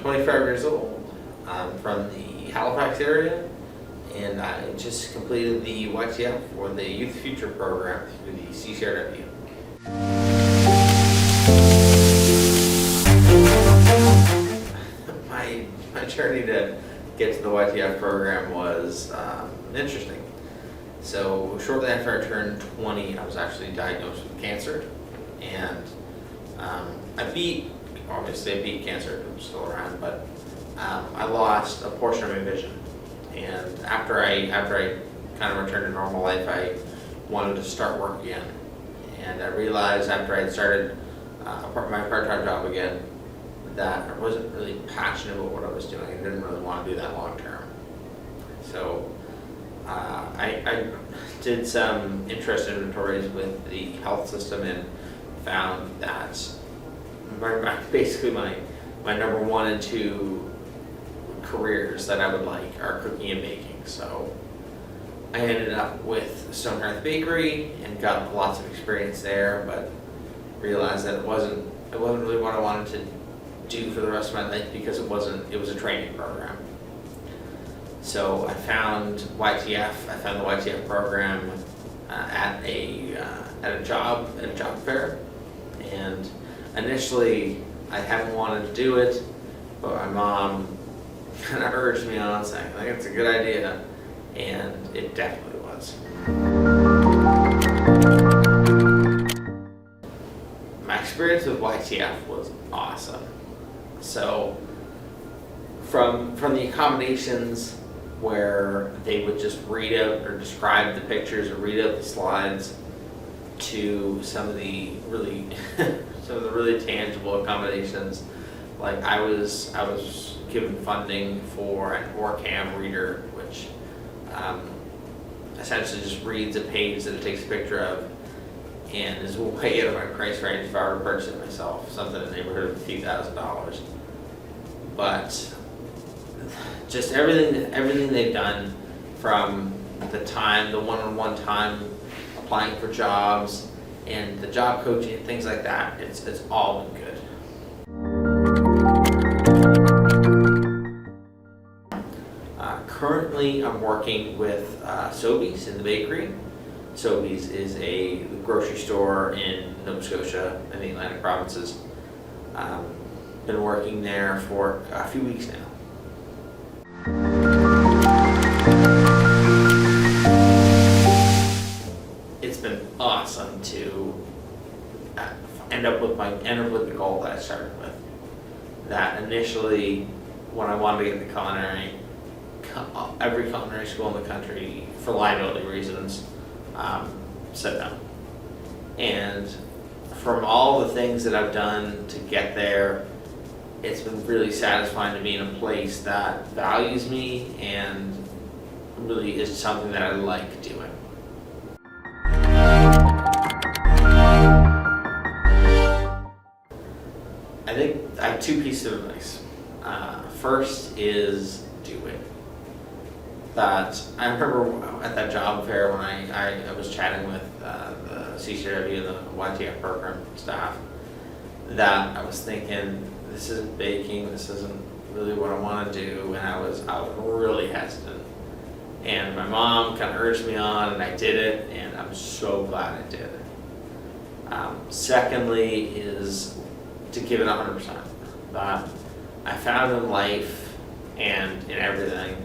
25 years old. I'm from the Halifax area, and I just completed the YTF, or the Youth Future program, through the CCRW. My journey to get to the YTF program was interesting. So shortly after I turned 20, I was actually diagnosed with cancer, and I beat cancer. It was still around, but I lost a portion of my vision. And after I kind of returned to normal life, I wanted to start work again. And I realized after I'd started my part-time job again that I wasn't really passionate about what I was doing. I didn't really want to do that long term. So I did some interest inventories with the health system and found that basically my number 1 and 2 careers that I would like are cooking and baking. So I ended up with Stonehearth Bakery and got lots of experience there, but realized that it wasn't really what I wanted to do for the rest of my life, because it was a training program. So I found YTF. I found the YTF program at a job fair, and initially I hadn't wanted to do it, but my mom kind of urged me on, saying, I think it's a good idea, and it definitely was. My experience with YTF was awesome. So from the accommodations where they would just read out or describe the pictures or read out the slides, to some of the really tangible accommodations, like I was given funding for an OrCam reader, which essentially just reads a page that it takes a picture of, and is way out of my price range if I were to purchase it myself, something in the neighborhood of a few $1,000s. But just everything they've done, from the one-on-one time applying for jobs and the job coaching and things like that, it's all been good. Currently, I'm working with Sobeys in the bakery. Sobeys is a grocery store in Nova Scotia and the Atlantic provinces. Been working there for a few weeks now. It's been awesome to end up with the goal that I started with. That initially, when I wanted to get into culinary, every culinary school in the country, for liability reasons, said no. And from all the things that I've done to get there, it's been really satisfying to be in a place that values me and really is something that I like doing. I think I have 2 pieces of advice. First is do it. That I remember at that job fair when I was chatting with the CCRW and the YTF program staff, that I was thinking, this isn't baking, this isn't really what I want to do, and I was really hesitant. And my mom kind of urged me on, and I did it, and I'm so glad I did it. Secondly is to give it 100%. That I found in life and in everything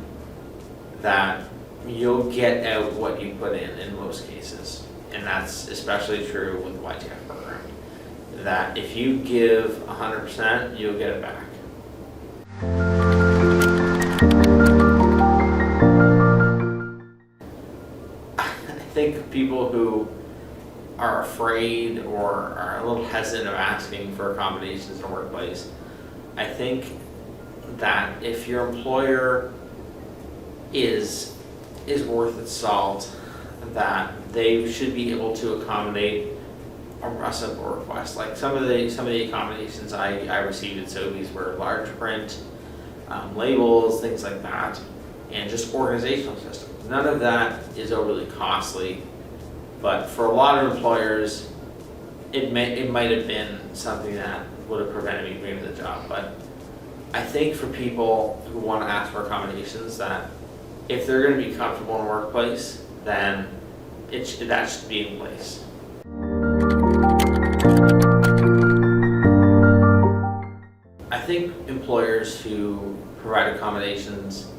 that you'll get out what you put in most cases. And that's especially true with the YTF program. That if you give 100%, you'll get it back. I think people who are afraid or are a little hesitant of asking for accommodations in a workplace, I think that if your employer is worth its salt, that they should be able to accommodate a simple request. Like some of the accommodations I received at Sobeys were large print, labels, things like that, and just organizational systems. None of that is overly costly, but for a lot of employers, it might have been something that would have prevented me from getting the job. But I think for people who want to ask for accommodations, that if they're going to be comfortable in a workplace, then that should be in place. I think employers who provide accommodations,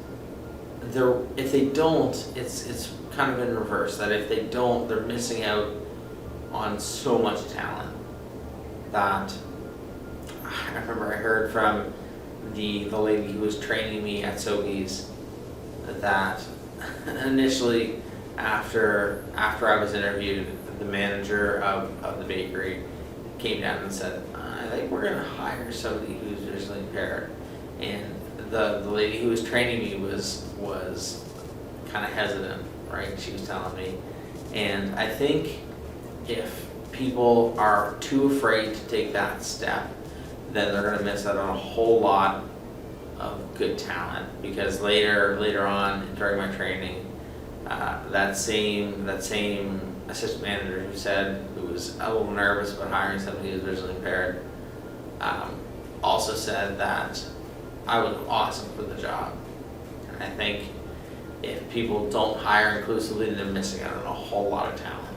if they don't, it's kind of in reverse. That if they don't, they're missing out on so much talent. That I remember I heard from the lady who was training me at Sobeys that initially after I was interviewed, the manager of the bakery came down and said, I think we're going to hire somebody who's visually impaired. And the lady who was training me was kind of hesitant, right? She was telling me. And I think if people are too afraid to take that step, then they're going to miss out on a whole lot of good talent. Because later on during my training, that same assistant manager who was a little nervous about hiring somebody who's visually impaired, also said that I was awesome for the job. And I think if people don't hire inclusively, they're missing out on a whole lot of talent.